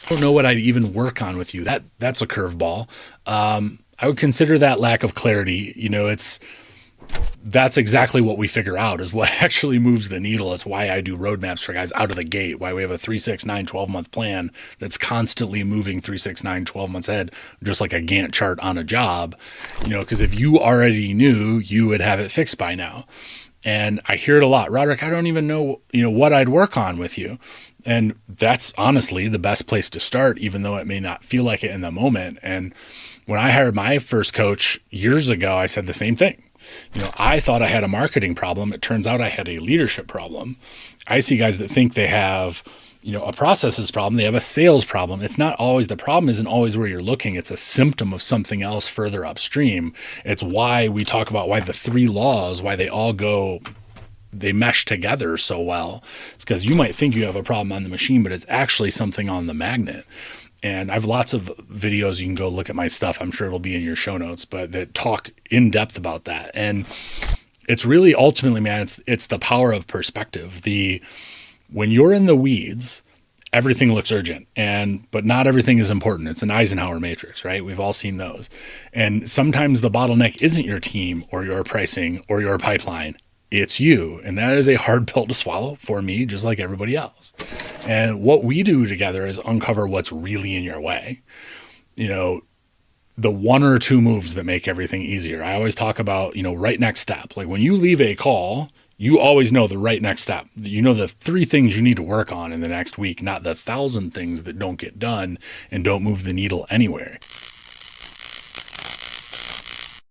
don't know what I'd even work on with you. That's a curveball. I would consider that lack of clarity. That's exactly what we figure out is what actually moves the needle. It's why I do roadmaps for guys out of the gate, why we have a 3, 6, 9, 12-month plan that's constantly moving 3, 6, 9, 12 months ahead, just like a Gantt chart on a job, because if you already knew, you would have it fixed by now. And I hear it a lot. Rodric, I don't even know, what I'd work on with you. And that's honestly the best place to start, even though it may not feel like it in the moment. And when I hired my first coach years ago, I said the same thing. I thought I had a marketing problem. It turns out I had a leadership problem. I see guys that think they have, a processes problem. They have a sales problem. It's not always, the problem isn't always where you're looking. It's a symptom of something else further upstream. It's why we talk about why the 3 laws, why they mesh together so well. It's because you might think you have a problem on the machine, but it's actually something on the magnet. And I have lots of videos. You can go look at my stuff. I'm sure it'll be in your show notes, but that talk in depth about that. And it's really ultimately, man, it's the power of perspective. When you're in the weeds, everything looks urgent, but not everything is important. It's an Eisenhower matrix, right? We've all seen those. And sometimes the bottleneck isn't your team or your pricing or your pipeline. It's you. And that is a hard pill to swallow for me, just like everybody else. And what we do together is uncover what's really in your way. The 1 or 2 moves that make everything easier. I always talk about, right next step. Like when you leave a call, you always know the right next step. You know the 3 things you need to work on in the next week, not the 1,000 things that don't get done and don't move the needle anywhere.